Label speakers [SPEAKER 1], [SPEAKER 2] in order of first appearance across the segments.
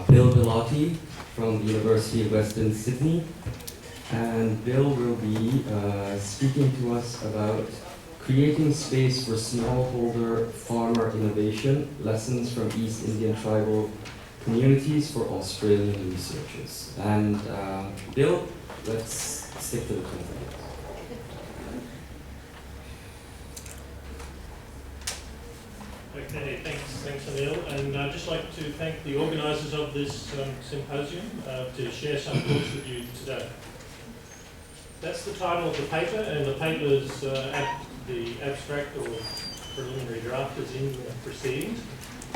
[SPEAKER 1] Bill Bellotti from the University of Western Sydney. And Bill will be speaking to us about creating space for smallholder farmer innovation, lessons from East Indian tribal communities for Australian researchers. And Bill, let's stick to the content.
[SPEAKER 2] Okay, thanks Anil, and I'd just like to thank the organisers of this symposium to share some thoughts with you today. That's the title of the paper, and the paper's the abstract or preliminary draft is in the proceedings,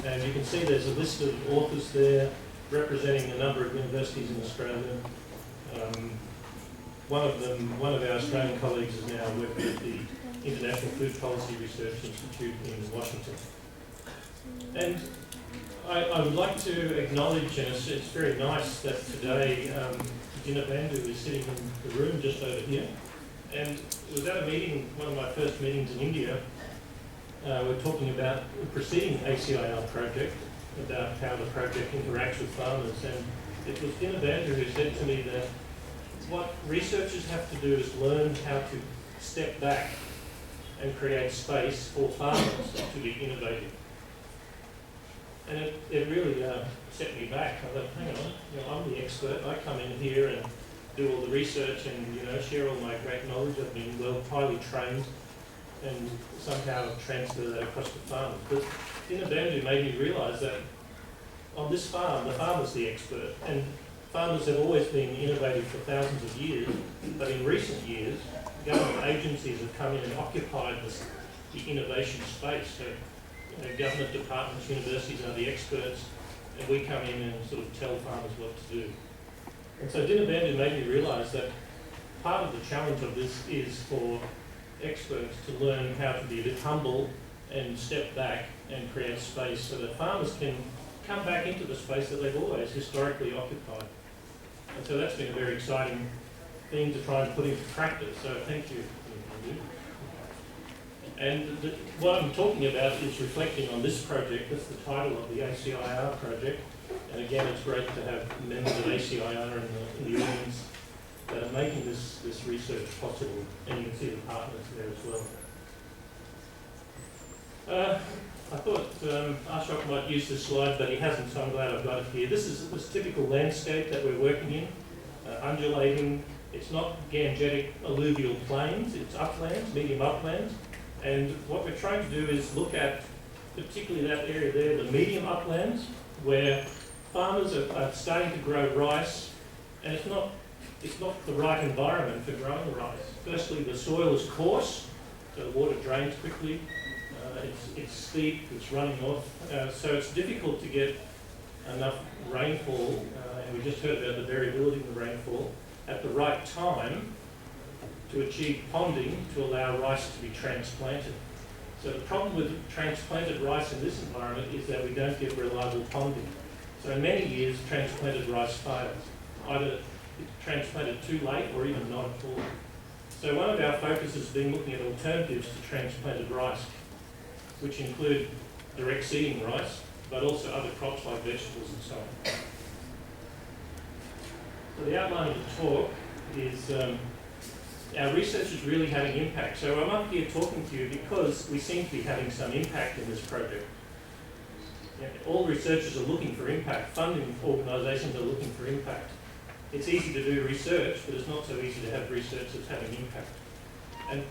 [SPEAKER 2] and you can see there's a list of authors there representing a number of universities in Australia. One of our Australian colleagues is now working at the International Food Policy Research Institute in Washington. And I would like to acknowledge, and it's very nice that today Dinner Bandhu is sitting in the room just over here. And it was at a meeting, one of my first meetings in India. We're talking about the preceding ACIR project, about how the project interacts with farmers. And it was Dinner Bandhu who said to me that what researchers have to do is learn how to step back and create space for farmers to be innovative. And it really set me back. I thought, hang on, I'm the expert. I come in here and do all the research and share all my great knowledge. I've been highly trained, and somehow transfer that across to farmers. But Dinner Bandhu made me realise that on this farm, the farmer's the expert, and farmers have always been innovative for thousands of years. But in recent years, government agencies have come in and occupied the innovation space. So, government departments, universities are the experts, and we come in and sort of tell farmers what to do. And so Dinner Bandhu made me realise that part of the challenge of this is for experts to learn how to be a bit humble and step back and create space so that farmers can come back into the space that they've always historically occupied. And so that's been a very exciting thing to try and put into practice. So thank you. And what I'm talking about is reflecting on this project. That's the title of the ACIR project. And again, it's great to have members of ACIR in the audience that are making this research possible. And you can see the partners there as well. I thought Ashok might use this slide, but he hasn't, so I'm glad I've got it here. This is this typical landscape that we're working in, undulating. It's not Gangetic alluvial plains, it's uplands, medium uplands. And what we're trying to do is look at, particularly that area there, the medium uplands, where farmers are starting to grow rice, and it's not the right environment for growing rice. Firstly, the soil is coarse, so the water drains quickly. It's steep, it's running off, so it's difficult to get enough rainfall, and we just heard about the variability in the rainfall, at the right time to achieve ponding to allow rice to be transplanted. So the problem with transplanted rice in this environment is that we don't get reliable ponding. So in many years, transplanted rice fails. Either it's transplanted too late or even not at all. So one of our focuses has been looking at alternatives to transplanted rice, which include direct seeding rice, but also other crops like vegetables and so on. So the outline of the talk is our research is really having impact. So I'm up here talking to you because we seem to be having some impact in this project. All researchers are looking for impact. Funding organisations are looking for impact. It's easy to do research, but it's not so easy to have research that's having impact.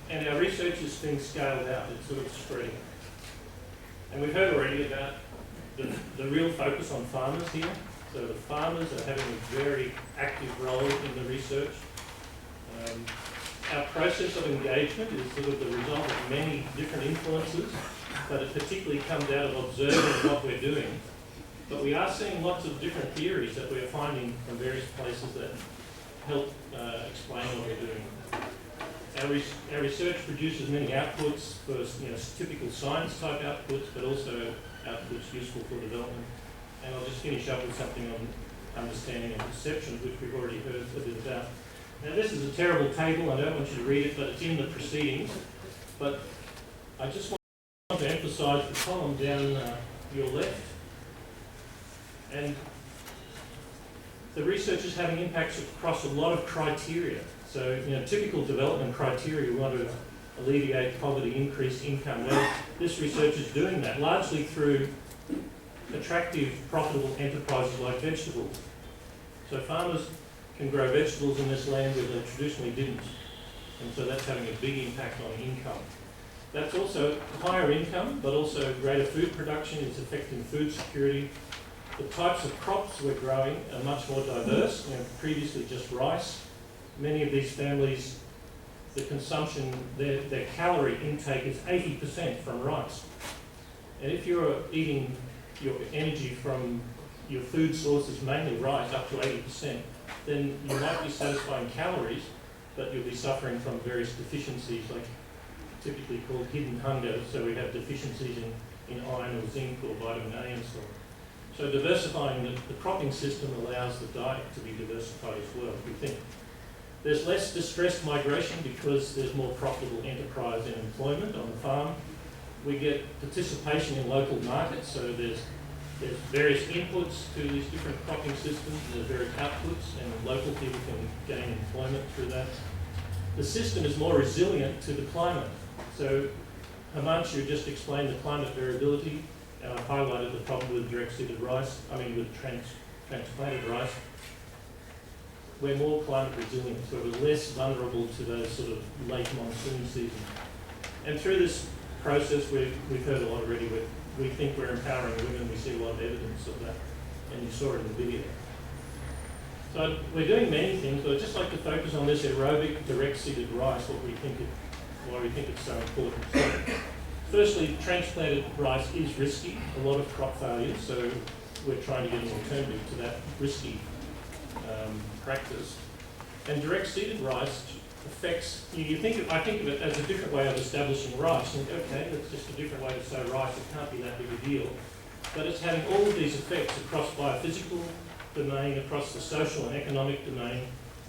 [SPEAKER 2] And our research is being scaled out. It's sort of spreading. And we've heard already about the real focus on farmers here. So the farmers are having a very active role in the research. Our process of engagement is sort of the result of many different influences, but it particularly comes out of observing what we're doing. But we are seeing lots of different theories that we're finding from various places that help explain what we're doing. Our research produces many outputs for typical science type outputs, but also outputs useful for development. And I'll just finish up with something on understanding and perceptions, which we've already heard a bit about. Now this is a terrible table, I don't want you to read it, but it's in the proceedings. But I just want want to emphasise the column down your left. And the research is having impacts across a lot of criteria. So, typical development criteria, we want to alleviate poverty, increase income. Well, this research is doing that, largely through attractive, profitable enterprises like vegetables. So farmers can grow vegetables in this land where they traditionally didn't. And so that's having a big impact on income. That's also higher income, but also greater food production. It's affecting food security. The types of crops we're growing are much more diverse. Previously just rice. Many of these families, the consumption, their calorie intake is 80% from rice. And if you're eating your energy from your food sources, mainly rice, up to 80%, then you might be satisfying calories, but you'll be suffering from various deficiencies, like typically called hidden hunger. So we have deficiencies in iron or zinc or vitamin A and so on. So diversifying the cropping system allows the diet to be diversified as well, we think. There's less distressed migration because there's more profitable enterprise and employment on the farm. We get participation in local markets, so there's various inputs to these different cropping systems, and there's various outputs, and local people can gain employment through that. The system is more resilient to the climate. So Himanshu just explained the climate variability, and I highlighted the problem with direct-seeded rice, with transplanted rice. We're more climate resilient, so we're less vulnerable to those sort of late monsoon seasons. And through this process, we've heard a lot already. We think we're empowering women. We see a lot of evidence of that, and you saw it in the video. So we're doing many things, but I'd just like to focus on this aerobic direct-seeded rice, why we think it's so important. So, firstly, transplanted rice is risky, a lot of crop failures, so we're trying to get an alternative to that risky practice. And direct-seeded rice affects, I think of it as a different way of establishing rice. And okay, that's just a different way to sow rice, it can't be that big a deal. But it's having all of these effects across biophysical domain, across the social and economic domain,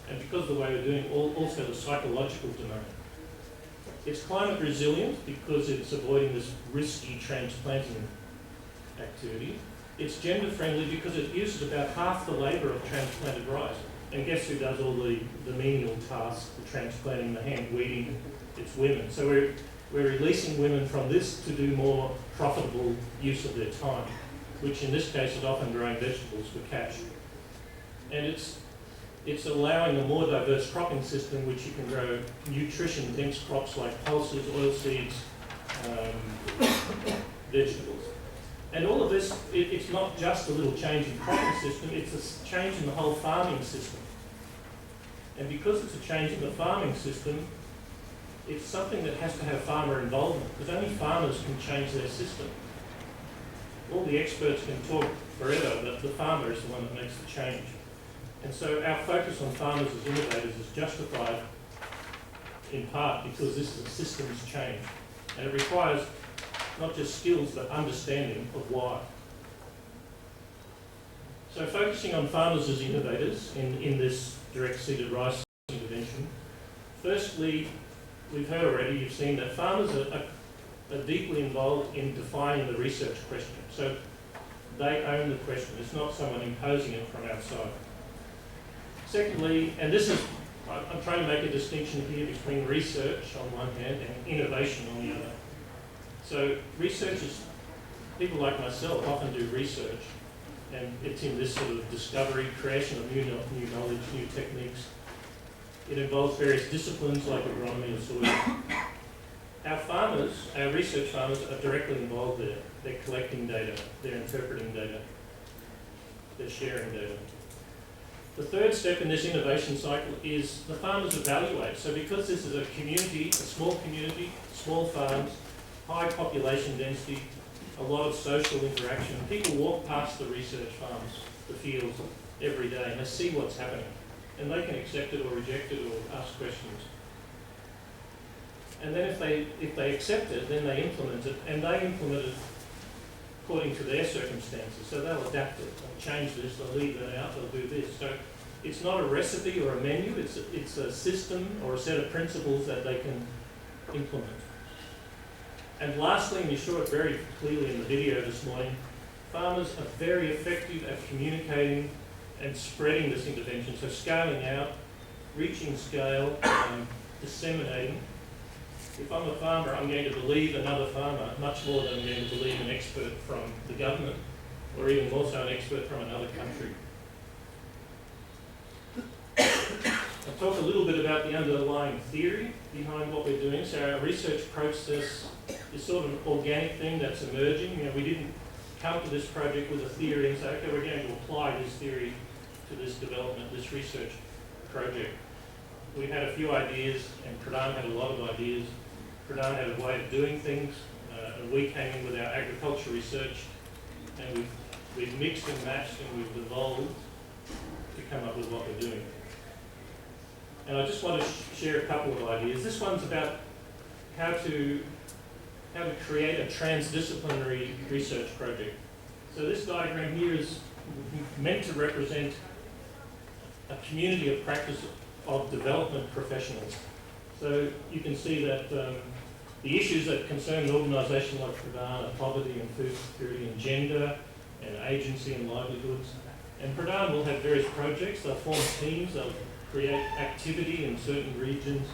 [SPEAKER 2] and because of the way we're doing, also the psychological domain. It's climate resilient because it's avoiding this risky transplanting activity. It's gender friendly because it uses about half the labour of transplanted rice. And guess who does all the menial tasks, the transplanting, the hand weeding? It's women. So we're releasing women from this to do more profitable use of their time, which in this case is often growing vegetables for cash. And it's allowing a more diverse cropping system, which you can grow nutrition-dense crops like pulses, oilseeds, vegetables. And all of this, it's not just a little change in cropping system, it's a change in the whole farming system. And because it's a change in the farming system, it's something that has to have farmer involvement, because only farmers can change their system. All the experts can talk forever, but the farmer is the one that makes the change. And so our focus on farmers as innovators is justified in part because this is a systems change. And it requires not just skills, but understanding of why. So focusing on farmers as innovators in this direct-seeded rice intervention, firstly, we've heard already, you've seen that farmers are deeply involved in defining the research question. So they own the question. It's not someone imposing it from outside. Secondly, and this is, I'm trying to make a distinction here between research on one hand and innovation on the other. So researchers, people like myself, often do research, and it's in this sort of discovery, creation of new knowledge, new techniques. It involves various disciplines like agronomy and soil. Our farmers, our research farmers, are directly involved there. They're collecting data, they're interpreting data, they're sharing data. The third step in this innovation cycle is the farmers evaluate. So because this is a community, a small community, small farms, high population density, a lot of social interaction, people walk past the research farms, the fields, every day, and they see what's happening. And they can accept it or reject it or ask questions. And then if they accept it, then they implement it, and they implement it according to their circumstances. So they'll adapt it, they'll change this, they'll leave that out, they'll do this. So it's not a recipe or a menu, it's a system or a set of principles that they can implement. And lastly, and you saw it very clearly in the video this morning, farmers are very effective at communicating and spreading this intervention. So scaling out, reaching scale, disseminating. If I'm a farmer, I'm going to believe another farmer much more than I'm going to believe an expert from the government, or even more so an expert from another country. I'll talk a little bit about the underlying theory behind what we're doing. So our research process is sort of an organic thing that's emerging. You know, we didn't come to this project with a theory and say, okay, we're going to apply this theory to this development, this research project. We had a few ideas, and Pradhan had a lot of ideas. Pradhan had a way of doing things, and we came in with our agriculture research, and we've mixed and matched and we've evolved to come up with what we're doing. And I just want to share a couple of ideas. This one's about how to create a transdisciplinary research project. So this diagram here is meant to represent a community of practice of development professionals. So you can see that the issues that concern an organisation like Pradhan are poverty and food security and gender and agency and livelihoods. And Pradhan will have various projects. They'll form teams, they'll create activity in certain regions.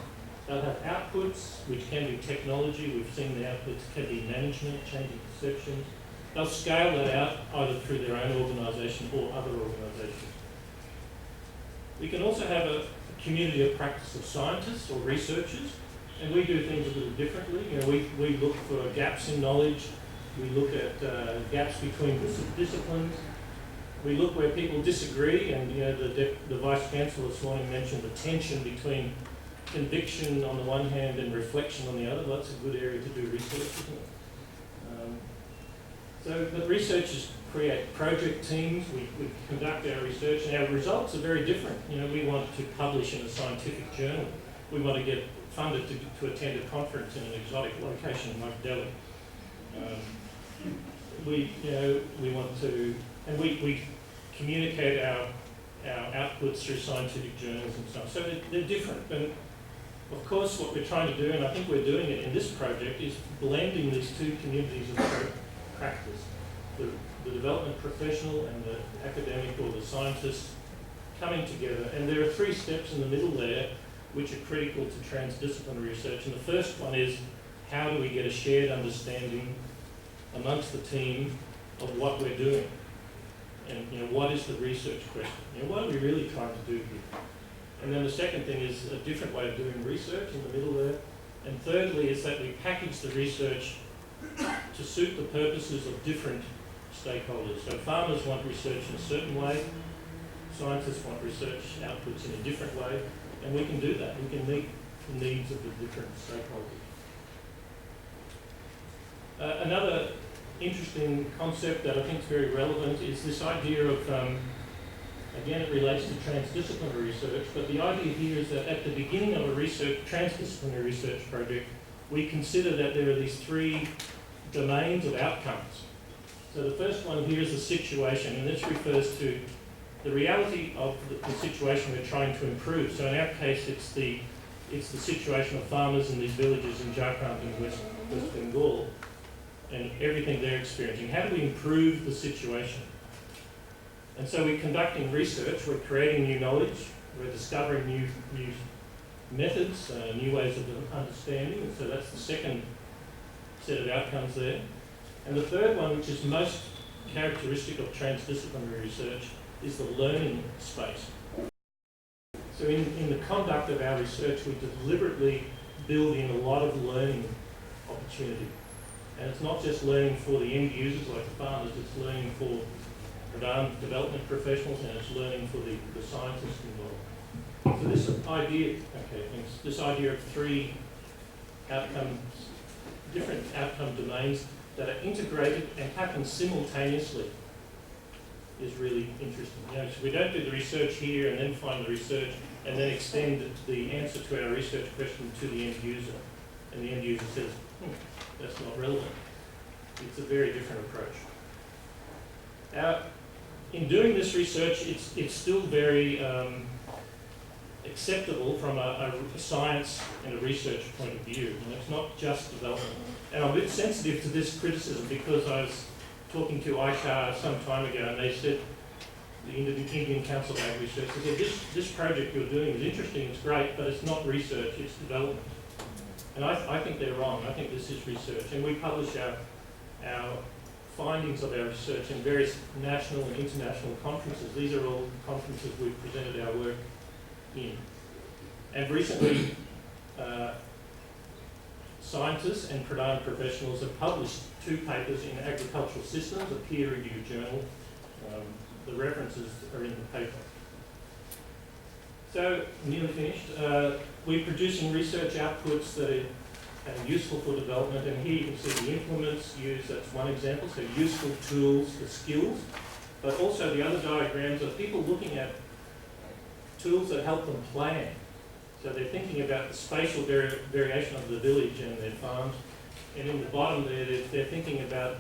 [SPEAKER 2] They'll have outputs, which can be technology. We've seen the outputs can be management, changing perceptions. They'll scale that out either through their own organisation or other organisations. We can also have a community of practice of scientists or researchers, and we do things a little differently. You know, we look for gaps in knowledge. We look at gaps between disciplines. We look where people disagree, and you know, the Vice Chancellor this morning mentioned the tension between conviction on the one hand and reflection on the other. That's a good area to do research, isn't it? So the researchers create project teams. We conduct our research, and our results are very different. You know, we want to publish in a scientific journal. We want to get funded to attend a conference in an exotic location like Delhi. We want to, and we communicate our outputs through scientific journals and so on. So they're different. And of course, what we're trying to do, and I think we're doing it in this project, is blending these two communities of practice. The development professional and the academic or the scientist coming together. And there are 3 steps in the middle there which are critical to transdisciplinary research. And the first one is, how do we get a shared understanding amongst the team of what we're doing? And you know, what is the research question? You know, what are we really trying to do here? And then the second thing is a different way of doing research in the middle there. And thirdly is that we package the research to suit the purposes of different stakeholders. So farmers want research in a certain way, scientists want research outputs in a different way, and we can do that. We can meet the needs of the different stakeholders. Another interesting concept that I think is very relevant is this idea of, again, it relates to transdisciplinary research, but the idea here is that at the beginning of a transdisciplinary research project, we consider that there are these 3 domains of outcomes. So the first one here is the situation, and this refers to the reality of the situation we're trying to improve. So in our case, it's the situation of farmers in these villages in Jharkhand and West Bengal, and everything they're experiencing. How do we improve the situation? And so we're conducting research, we're creating new knowledge, we're discovering new methods, new ways of understanding, and so that's the second set of outcomes there. And the third one, which is most characteristic of transdisciplinary research, is the learning space. So in the conduct of our research, we deliberately build in a lot of learning opportunity. And it's not just learning for the end users like the farmers, it's learning for development professionals, and it's learning for the scientists involved. So this idea of 3 outcomes, different outcome domains that are integrated and happen simultaneously is really interesting. You know, so we don't do the research here and then find the research and then extend the answer to our research question to the end user. And the end user says, that's not relevant. It's a very different approach. In doing this research, it's still very acceptable from a science and a research point of view, and it's not just development. And I'm a bit sensitive to this criticism because I was talking to ICAR some time ago, and they said, the Indian Council of Ag Research, they said, this project you're doing is interesting, it's great, but it's not research, it's development. And I think they're wrong. I think this is research, and we publish our findings of our research in various national and international conferences. These are all conferences we've presented our work in. And recently, scientists and Pradhan professionals have published 2 papers in Agricultural Systems, a peer-reviewed journal. The references are in the paper. So, nearly finished. We're producing research outputs that are useful for development, and here you can see the implements used, that's one example, so useful tools for skills, but also the other diagrams are people looking at tools that help them plan. So they're thinking about the spatial variation of the village and their farms, and in the bottom there, they're thinking about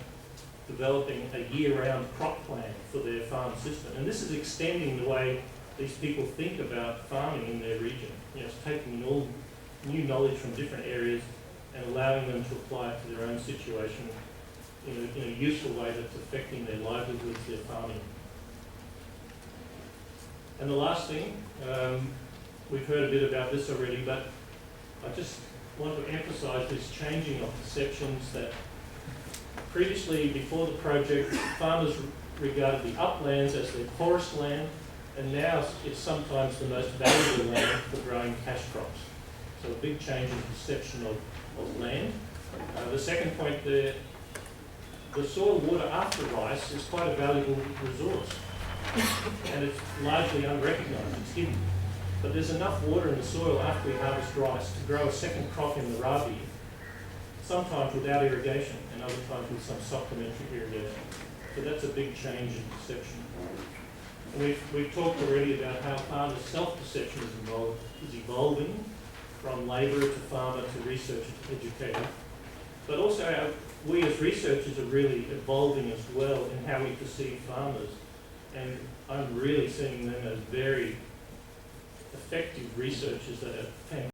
[SPEAKER 2] developing a year-round crop plan for their farm system. And this is extending the way these people think about farming in their region. You know, it's taking all new knowledge from different areas and allowing them to apply it to their own situation in a useful way that's affecting their livelihoods, their farming. And the last thing, we've heard a bit about this already, but I just want to emphasise this changing of perceptions that previously, before the project, farmers regarded the uplands as their poorest land, and now it's sometimes the most valuable land for growing cash crops. So a big change in perception of land. The second point there, the soil water after rice is quite a valuable resource, and it's largely unrecognised, it's hidden. But there's enough water in the soil after we harvest rice to grow a second crop in the Rabi, sometimes without irrigation and other times with some supplementary irrigation. So that's a big change in perception. And we've talked already about how farmers' self-perception is evolving from labourer to farmer to researcher to educator. But also we as researchers are really evolving as well in how we perceive farmers. And I'm really seeing them as very effective researchers that are